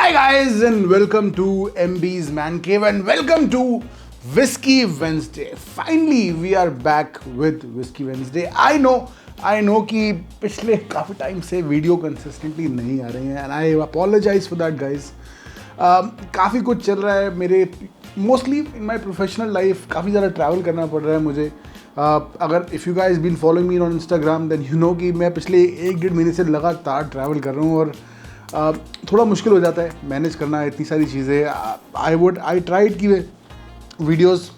Hi guys and welcome to MB's Man Cave and welcome to Whiskey Wednesday. Finally we are back with Whiskey Wednesday. I know कि पिछले काफ़ी time से video consistently नहीं आ रहे हैं and I apologize for that guys. काफ़ी कुछ चल रहा है मेरे mostly in my professional life. काफ़ी ज़्यादा ट्रैवल करना पड़ रहा है मुझे. अगर if you guys been following me on Instagram then you know कि मैं पिछले 1-1.5 महीने से लगातार ट्रैवल कर रहा हूँ और थोड़ा मुश्किल हो जाता है मैनेज करना इतनी सारी चीज़ें. आई ट्राइड कि वीडियोस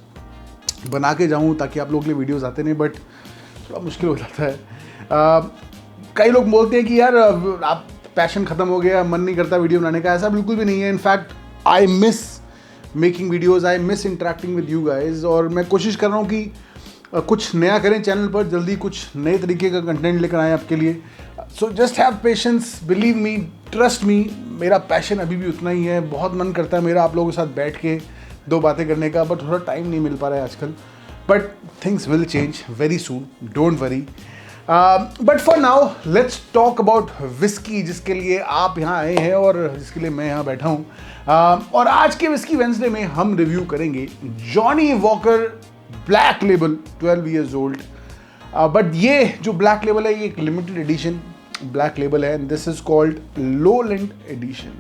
बना के जाऊँ ताकि आप लोगों के लिए वीडियोस आते नहीं, बट थोड़ा मुश्किल हो जाता है. कई लोग बोलते हैं कि यार आप पैशन ख़त्म हो गया, मन नहीं करता वीडियो बनाने का. ऐसा बिल्कुल भी नहीं है. In fact I miss making videos, I miss interacting with you guys. और मैं कोशिश कर रहा हूँ कि कुछ नया करें चैनल पर, जल्दी कुछ नए तरीके का कंटेंट लेकर आएँ आपके लिए. So just have patience, believe me, trust me. मेरा पैशन अभी भी उतना ही है. बहुत मन करता है मेरा आप लोगों के साथ बैठ के 2 बातें करने का, बट थोड़ा टाइम नहीं मिल पा रहा है आजकल. But things will change very soon, don't worry. But for now let's talk about whisky, जिसके लिए आप यहाँ आए हैं और जिसके लिए मैं यहाँ बैठा हूँ. और आज के विस्की वेंसडे में हम रिव्यू करेंगे Johnnie Walker Black Label 12 years old. But ये जो ब्लैक लेबल है ये एक लिमिटेड एडिशन ब्लैक लेबल है and this is called Lowland edition.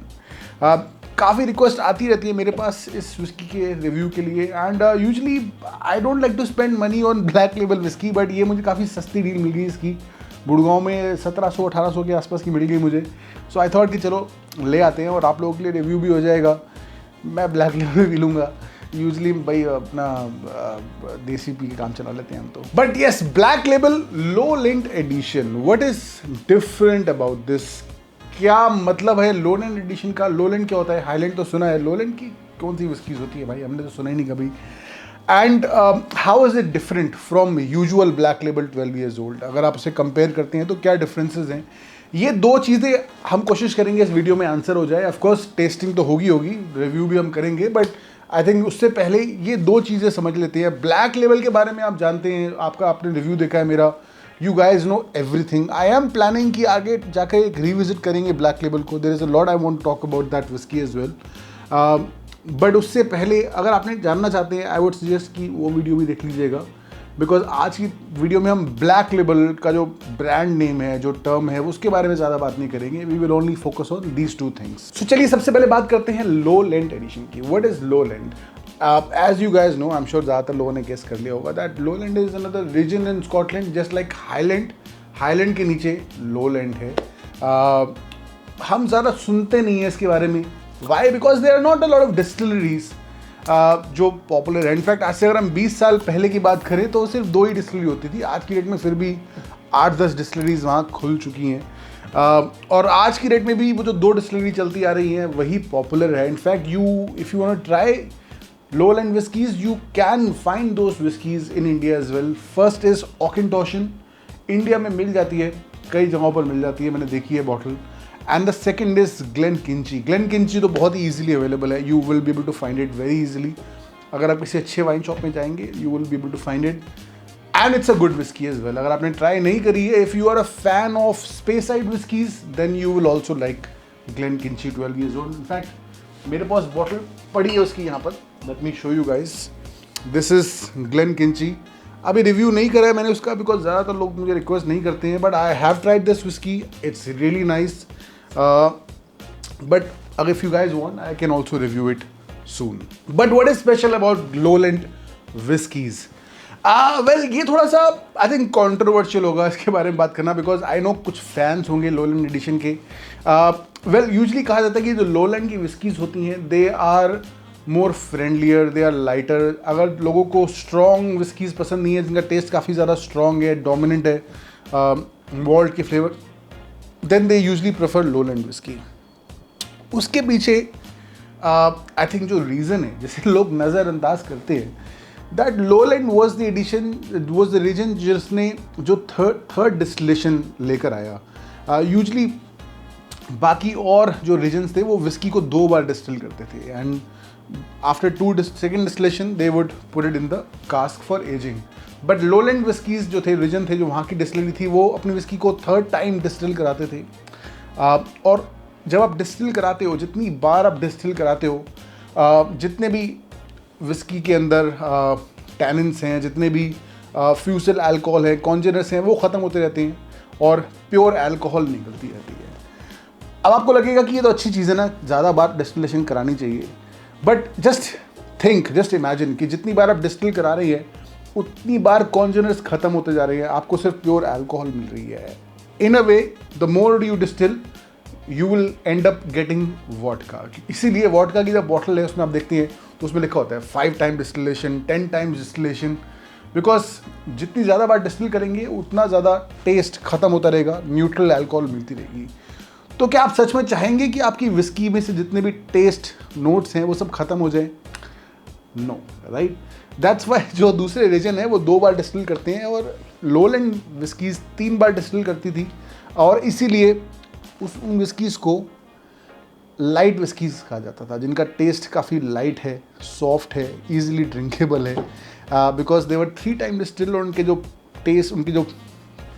काफ़ी रिक्वेस्ट आती रहती है मेरे पास इस विस्की के रिव्यू के लिए and usually I don't like to spend money on Black Label whisky, but ये मुझे काफ़ी सस्ती डील मिल गई इसकी. गुड़गांव में 1700-1800 के आसपास की मिल गई मुझे. सो आई थॉट कि चलो ले आते हैं और आप लोगों के लिए रिव्यू भी हो जाएगा. मैं ब्लैक लेबल भी लूँगा. यूजली भाई अपना देसी पी के काम चला लेते हैं हम तो. But yes, Black Label Lowland edition, what is different about this? क्या मतलब है लोलैंड एडिशन का? लोलैंड क्या होता है? हाईलैंड तो सुना है, लोलैंड की कौन सी विस्कीज होती है भाई, हमने तो सुना ही नहीं कभी. And how is it different from usual black Label 12 years old? अगर आप उसे कंपेयर करते हैं तो क्या डिफरेंसेस हैं? ये 2 चीज़ें हम कोशिश करेंगे इस वीडियो में आंसर हो जाए. ऑफकोर्स टेस्टिंग तो होगी, रिव्यू भी हम करेंगे, बट आई थिंक उससे पहले ये 2 चीज़ें समझ लेते हैं. ब्लैक लेवल के बारे में आप जानते हैं, आपने रिव्यू देखा है मेरा. You guys know everything. I am planning कि आगे जाकर एक रिविजिट करेंगे ब्लैक लेवल को. There is a lot I want talk about that whisky as well. But उससे पहले अगर आपने जानना चाहते हैं आई वुड सजेस्ट कि वो वीडियो भी देख लीजिएगा, बिकॉज आज की वीडियो में हम ब्लैक लेबल का जो ब्रांड नेम है, जो टर्म है, उसके बारे में ज़्यादा बात नहीं करेंगे. We will only focus on these 2 things. So चलिए सबसे पहले बात करते हैं लोलैंड एडिशन की. What is lowland? As you guys know, I am sure ज़्यादातर लोगों ने गेस कर लिया होगा that lowland is another region in Scotland, just like highland. Highland के नीचे लोलैंड है. हम ज़्यादा सुनते नहीं हैं इसके बारे में. Why? Because there are not a lot of distilleries जो पॉपुलर है. इनफैक्ट आज से अगर हम 20 साल पहले की बात करें तो सिर्फ 2 ही डिस्टिलरी होती थी. आज की डेट में फिर भी 8-10 डिस्टिलरीज वहाँ खुल चुकी हैं. और आज की डेट में भी वो जो 2 डिस्टिलरी चलती आ रही हैं वही पॉपुलर है. In fact if you want to try lowland whiskies you can find those whiskies in India as well. First is Auchentoshan. India में मिल जाती है, कई जगहों पर मिल जाती है, मैंने देखी है bottle. And the second is Glenkinchie. Glenkinchie तो बहुत ही ईजिली अवेलेबल है. You will be able to find it very easily. अगर आप किसी अच्छे वाइन शॉप में जाएंगे you will be able to find it and it's a good whisky as well. अगर आपने ट्राई नहीं करी है, if you are a fan of Speyside whiskies then you will also like Glenkinchie 12 years old. In fact मेरे पास bottle पड़ी है उसकी यहाँ पर. Let me show you guys. This is Glenkinchie. अभी रिव्यू नहीं करा है मैंने उसका बिकॉज ज़्यादातर लोग मुझे रिक्वेस्ट नहीं करते हैं, but I have tried this whisky. It's really nice. But अगर if you guys want I can also review it soon. But what is special about lowland whiskies? Well ये थोड़ा सा आई थिंक कॉन्ट्रोवर्शियल होगा इसके बारे में बात करना, बिकॉज आई नो कुछ फैंस होंगे लोलैंड एडिशन के. वेल यूजली कहा जाता है कि जो लोलैंड की विस्कीज होती हैं they are more friendlier, they are lighter. अगर लोगों को स्ट्रॉन्ग विस्कीज पसंद नहीं है, जिनका टेस्ट काफ़ी ज़्यादा स्ट्रॉन्ग है, डोमिनेंट है मॉल्ट के flavour, then they usually prefer Lowland whisky. उसके पीछे आई थिंक जो रीज़न है जिसे लोग नज़रअंदाज करते हैं, that Lowland was the edition, was the reason जिसने जो थर्ड डिस्टिलेशन लेकर आया. यूजली बाकी और जो रीजन्स थे वो विस्की को 2 बार डिस्टिल करते थे and after second distillation they would put it in the cask for ageing. But lowland whiskeys जो थे, रीजन थे, जो वहाँ की डिस्टिलरी थी, वो अपनी विस्की को 3rd टाइम डिस्टिल कराते थे. और जब आप डिस्टिल कराते हो, जितनी बार आप डिस्टिल कराते हो, जितने भी विस्की के अंदर टैनिन्स हैं, जितने भी फ्यूसल अल्कोहल है, कॉन्जेनर्स हैं, वो ख़त्म होते रहते हैं और प्योर अल्कोहल निकलती रहती है। अब आपको लगेगा कि ये तो अच्छी चीज़ है ना, ज़्यादा बार डिस्टिलेशन करानी चाहिए, बट जस्ट इमेजिन कि जितनी बार आप डिस्टिल करा रही है उतनी बार कॉन्जेनर्स ख़त्म होते जा रही है, आपको सिर्फ प्योर अल्कोहल मिल रही है। In a way the more you distil you will end up getting vodka. इसीलिए वॉडका की जब बॉटल है उसमें आप देखती हैं तो उसमें लिखा होता है 5 time distillation, 10 times distillation, because जितनी ज़्यादा बार डिस्टिल करेंगे उतना ज़्यादा टेस्ट खत्म होता रहेगा, न्यूट्रल अल्कोहल मिलती रहेगी। तो क्या आप सच में चाहेंगे कि आपकी विस्की में से जितने भी टेस्ट नोट्स हैं वो सब खत्म हो जाए? No, right? दैट्स वाई जो दूसरे रीजन है वो 2 बार डिस्टिल करते हैं और लोलैंड विस्कीज़ 3 बार डिस्टिल करती थी, और इसीलिए उन विस्कीज़ को लाइट विस्कीज़ कहा जाता था, जिनका टेस्ट काफ़ी लाइट है, सॉफ्ट है, ईजिली ड्रिंकेबल है, because they were 3 time distil और उनके जो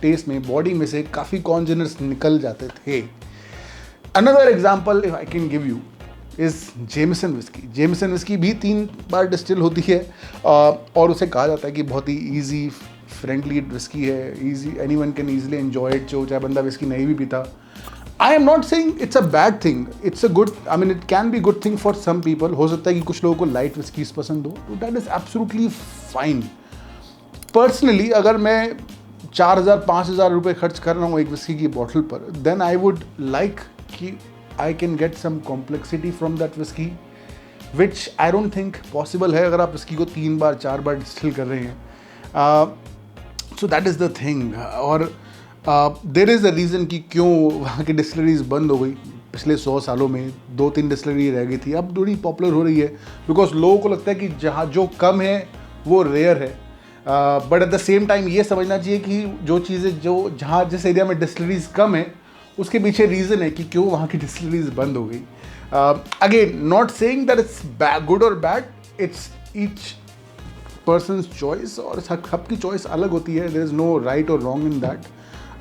टेस्ट में, बॉडी में से काफ़ी कॉन्जेनर्स निकल जाते थे। Another example if I can give you is Jameson whisky. Jameson whisky भी 3 बार डिस्टिल होती है और उसे कहा जाता है कि बहुत ही ईजी फ्रेंडली विस्की है, easy, anyone can easily enjoy it, जो चाहे बंदा विस्की नहीं भी पीता। I am not saying it's a bad thing, it's a good, I mean it can be good thing for some people. हो सकता है कि कुछ लोगों को लाइट विस्कीज पसंद हो, तो that is absolutely fine. Personally अगर मैं 4,000-5,000 रुपये खर्च कर रहा हूँ एक विस्की की बॉटल पर, देन आई वुड लाइक कि I can get some complexity from that whisky, which I don't think possible है अगर आप विस्की को 3 बार 4 बार डिस्टिल कर रहे हैं। So that is the thing. और देर इज़ अ रीज़न कि क्यों वहाँ की डिस्टिलरीज बंद हो गई। पिछले 100 सालों में 2-3 डिस्टिलरी रह गई थी, अब थोड़ी पॉपुलर हो रही है, बिकॉज लोगों को लगता है कि जहाँ जो कम है वो रेयर है। But at the same time ये समझना चाहिए कि जो चीज़ें जो जहाँ जिस एरिया में डिस्टिलरीज कम है उसके पीछे रीज़न है कि क्यों वहाँ की डिस्टिलरीज बंद हो गई। Again not saying that it's good और bad, it's each person's choice, और सबकी चॉइस अलग होती है। देयर इज़ नो राइट और wrong in that.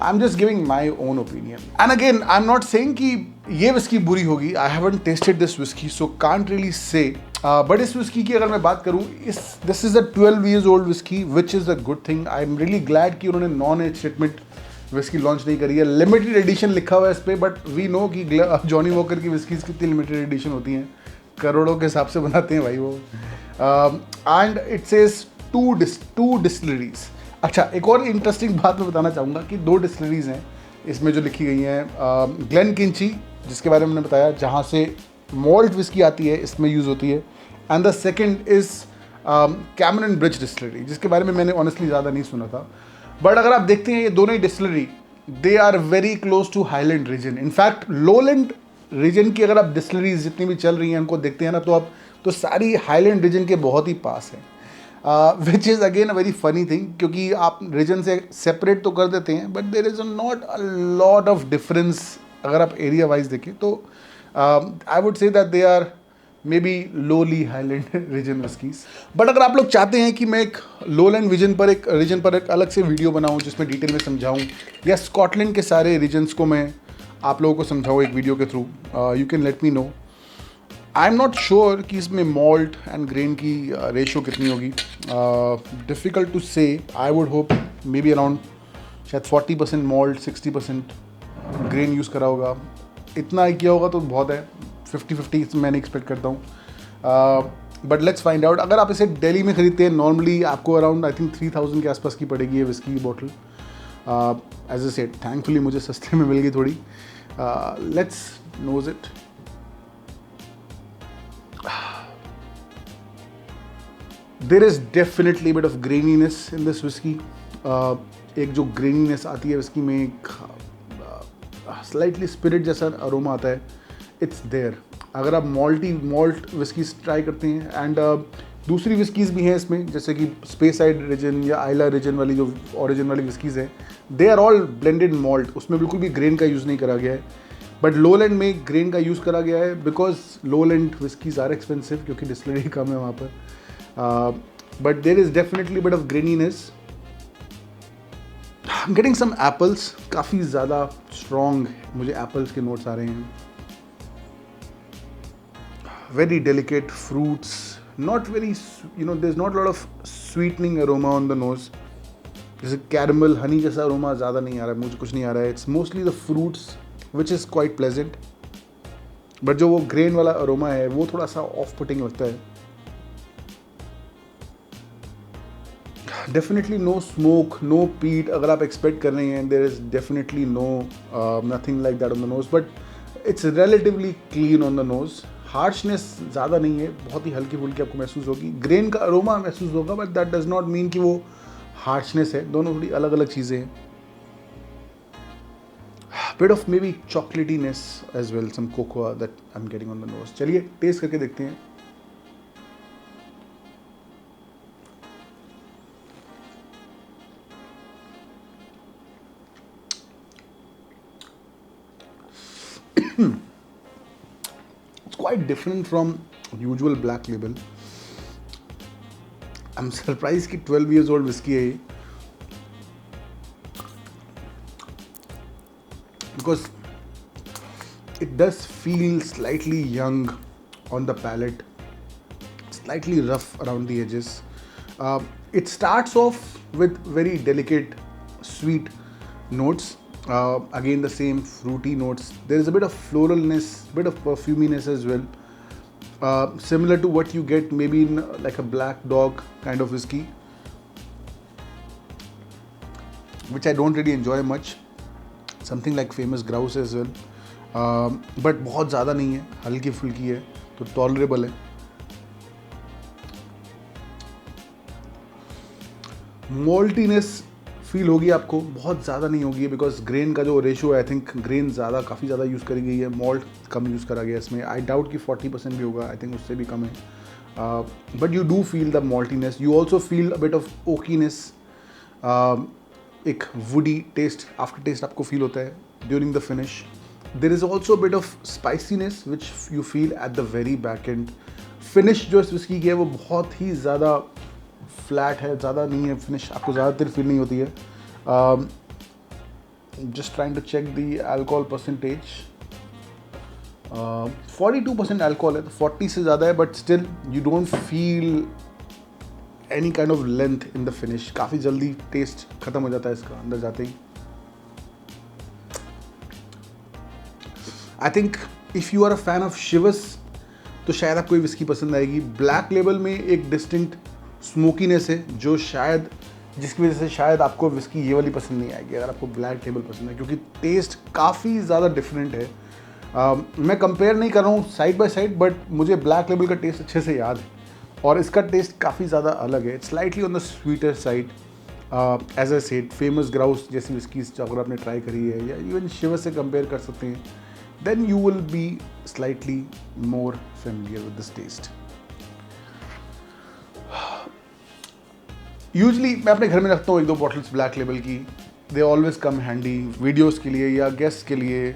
I'm just giving my own opinion. And again, I'm not saying कि ये विस्की बुरी होगी. I haven't tasted this whiskey, so can't really say. But इस विस्की की अगर मैं बात करूँ, this is a 12 years old whiskey, which is a good thing. I'm really glad कि उन्होंने non-age statement विस्की लॉन्च नहीं करी है। लिमिटेड एडिशन लिखा हुआ है इस पर, बट वी नो कि जॉनी वॉकर की विस्कीज़ कितनी लिमिटेड एडिशन होती हैं, करोड़ों के हिसाब से बनाते हैं भाई वो। And it says 2 distilleries. अच्छा, एक और इंटरेस्टिंग बात मैं बताना चाहूँगा कि 2 डिस्टिलरीज हैं इसमें जो लिखी गई हैं। ग्लेनकिंची, जिसके बारे में मैंने बताया, जहाँ से मॉल्ट विस्की आती है, इसमें यूज़ होती है। And the second is Cameron bridge distillery, जिसके बारे में मैंने ऑनेस्टली ज़्यादा नहीं सुना था। बट अगर आप देखते हैं ये दोनों ही distillery, they are very close to highland region. In fact lowland region की अगर आप डिस्टिलरीज जितनी भी चल रही हैं उनको देखते हैं ना, तो सारी हाईलैंड रीजन के बहुत ही पास हैं। Which is again a very funny thing, क्योंकि आप रीजन से सेपरेट तो कर देते हैं, but there is not a lot of difference अगर आप एरिया वाइज देखें तो। I would say that they are maybe lowly Highland region whiskies. But अगर आप लोग चाहते हैं कि मैं एक लोलैंड रीजन पर एक अलग से वीडियो बनाऊं जिसमें डिटेल में समझाऊं, या स्कॉटलैंड के सारे रीजन्स को मैं आप लोगों को समझाऊं एक वीडियो के through, you can let me know. I am not sure कि इसमें मॉल्ट एंड ग्रेन की रेशो कितनी होगी, डिफ़िकल्ट टू से। I would hope may be around शायद 40% मॉल्ट 60% ग्रेन यूज़ करा होगा। इतना ही किया होगा तो बहुत है, 50-50 मैंने एक्सपेक्ट करता हूँ। But let's find out. अगर आप इसे दिल्ली में ख़रीदते हैं नॉर्मली आपको अराउंड आई थिंक 3,000 के आसपास की पड़ेगी ये विस्की की bottle. As I said, thankfully मुझे सस्ते में मिल गई थोड़ी। Let's nose it. There is definitely bit of graininess in this whisky. एक जो ग्रेनीनेस आती है विस्की में, एक स्लाइटली स्पिरिट जैसा अरोमा आता है, इट्स देयर। अगर आप मॉल्ट विस्कीज ट्राई करते हैं, एंड दूसरी विस्कीज़ भी हैं इसमें, जैसे कि स्पेसाइड रीजन या आइला रीजन वाली जो ओरिजिन वाली विस्कीज़ हैं, they are all blended malt, उसमें बिल्कुल भी ग्रेन का यूज़ नहीं करा गया है। बट लोलैंड में ग्रेन का यूज़ करा गया है, because lowland whiskies are expensive, क्योंकि डिस्टिलरी कम है वहाँ पर। But there is definitely bit of graininess. I am getting some apples, काफ़ी ज़्यादा स्ट्रॉन्ग मुझे एप्पल्स के नोट्स आ रहे हैं। very delicate fruits, not very, there's not a lot of sweetening aroma on the nose. जैसे कैरमल हनी जैसा aroma ज़्यादा नहीं आ रहा है, मुझे कुछ नहीं आ रहा है. It's mostly the fruits which is quite pleasant, but जो वो ग्रेन वाला अरोमा है वो थोड़ा सा ऑफ पुटिंग लगता है. डेफिनेटली नो स्मोक, नो पीट अगर आप एक्सपेक्ट कर रहे हैं. There is definitely no nothing like that on the nose, but it's relatively clean on the nose. Harshness ज़्यादा नहीं है, बहुत ही हल्की फुल्की आपको महसूस होगी. ग्रेन का अरोमा महसूस होगा, but that does not mean कि वो हार्शनेस है. दोनों थोड़ी अलग अलग चीज़ें हैं. Bit of maybe chocolatiness as well, some cocoa that I'm getting on the nose. चलिए टेस्ट करके देखते हैं. It's quite different from usual Black Label. I'm surprised कि 12 years old whiskey है ये, because it does feel slightly young on the palate, slightly rough around the edges. It starts off with very delicate sweet notes, again the same fruity notes. There is a bit of floralness, bit of perfuminess as well, similar to what you get maybe in like a Black Dog kind of whiskey, which I don't really enjoy much. Something like Famous Grouse as well, but बहुत ज़्यादा नहीं है, हल्की फुल्की है, तो tolerable है. मॉल्टीनेस feel होगी आपको, बहुत ज़्यादा नहीं होगी, बिकॉज ग्रेन का जो रेशियो है, आई थिंक ग्रेन ज़्यादा, काफ़ी ज़्यादा यूज़ करी गई है, मॉल्ट कम यूज़ करा गया इसमें. आई डाउट कि 40% भी होगा, आई थिंक उससे भी कम है. But you do feel the maltiness. You also feel a bit of oakiness. एक वुडी टेस्ट, आफ्टर टेस्ट आपको फील होता है during the finish. There is also bit of spiciness which you feel at the very back end. Finish जो इस whisky की है वो बहुत ही ज़्यादा फ्लैट है, ज़्यादा नहीं है फिनिश, आपको ज़्यादातर फील नहीं होती है. Just trying to check the alcohol percentage. 42% alcohol है, तो 40 से ज़्यादा है, but still you don't feel any kind of length in the finish. काफ़ी जल्दी टेस्ट खत्म हो जाता है इसका अंदर जाते ही. I think if you are a fan of Chivas तो शायद आपको ये विस्की पसंद आएगी. ब्लैक लेबल में एक डिस्टिंक्ट स्मोकीनेस है जो शायद, जिसकी वजह से शायद आपको विस्की ये वाली पसंद नहीं आएगी अगर आपको ब्लैक लेबल पसंद है, क्योंकि टेस्ट काफ़ी ज़्यादा डिफरेंट है. मैं कंपेयर नहीं कर रहा हूँ साइड बाय साइड, बट मुझे ब्लैक लेबल का टेस्ट अच्छे से याद है और इसका टेस्ट काफ़ी ज़्यादा अलग है. Slightly on the sweeter side. As I said, Famous Grouse जैसी विस्कीज अगर आपने ट्राई करी है या इवन शिवस से कंपेयर कर सकते हैं, then you will be slightly more familiar with this taste. Usually मैं अपने घर में रखता हूँ 1-2 बॉटल्स ब्लैक लेबल की. They always come handy videos के लिए या गेस्ट के लिए.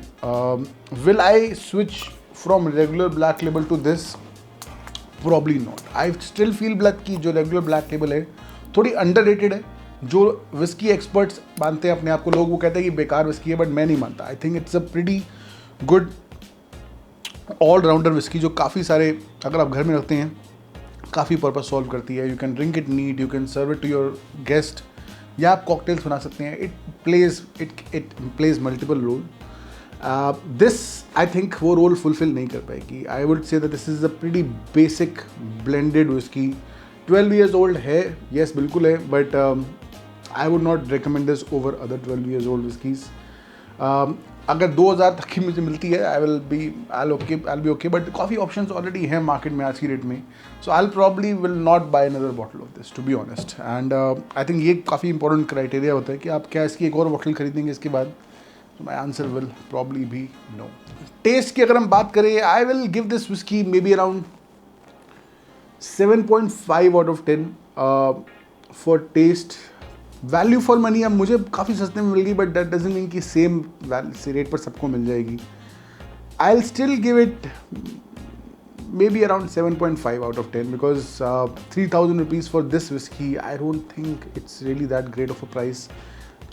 Will I switch from regular Black Label to this? Probably not. I still feel black की जो रेगुलर ब्लैक लेबल है थोड़ी अंडररेटेड है. जो विस्की एक्सपर्ट्स मानते हैं अपने आप को, लोग वो कहते हैं कि बेकार विस्की है, बट मैं नहीं मानता. I think it's a pretty good all rounder whisky जो काफ़ी सारे, अगर आप घर में रखते हैं, काफ़ी पर्पस सॉल्व करती है. You can drink it neat, you can serve it to your guest, या आप कॉकटेल्स बना सकते हैं. It plays multiple role. This I think वो रोल फुलफिल नहीं कर पाएगी. I would say that this is a pretty basic blended whisky. 12 years old है, येस बिल्कुल है, but I would not recommend this over other 12 years old whiskies. अगर 2000 तक की मुझे मिलती है, I will be okay, but काफ़ी ऑप्शंस ऑलरेडी हैं मार्केट में आज की डेट में. So I probably will not buy another bottle of this, to be honest. And I think ये काफ़ी इंपॉर्टेंट क्राइटेरिया होता है कि आप क्या इसकी एक और बॉटल खरीदेंगे इसके बाद. So my answer will probably be no. Taste की अगर हम बात करें, I will give this whiskey maybe around 7.5 out of 10 for taste. Value for money अब मुझे काफ़ी सस्ते में मिल गई, but that doesn't mean कि सेम रेट पर सबको मिल जाएगी. I'll still give it maybe around 7.5 out of 10 because 3,000 rupees for this whiskey, I don't think it's really that great of a price.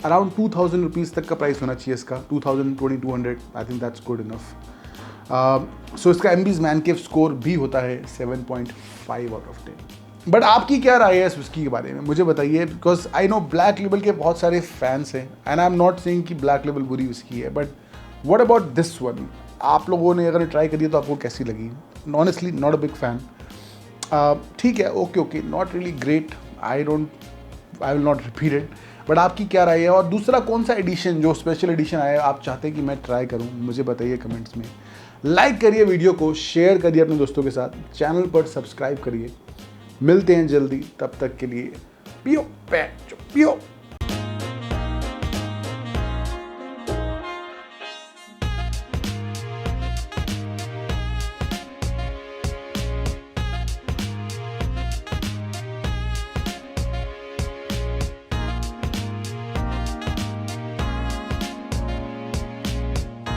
Around 2,000 rupees तक का price होना चाहिए इसका. 2,000, 2,200, I think that's good enough. So इसका एम्बीज man cave score भी होता है 7.5 आउट ऑफ 10। बट आपकी क्या राय है इस विस्की के बारे में मुझे बताइए, because I know black label के बहुत सारे फैंस हैं and I am not saying कि ब्लैक लेबल बुरी विस्की है, but what about this one? आप लोगों ने अगर ट्राई करी तो आपको कैसी लगी? Honestly not a big fan. ठीक है, okay, not really great, I will not repeat it, but आपकी क्या राय है? और दूसरा कौन सा एडिशन जो स्पेशल एडिशन आया आप चाहते हैं कि मैं ट्राई करूं, मुझे बताइए कमेंट्स में। लाइक करिए वीडियो को, शेयर करिए अपने दोस्तों के साथ, चैनल पर सब्सक्राइब करिए। मिलते हैं जल्दी, तब तक के लिए पियो पैचो पियो।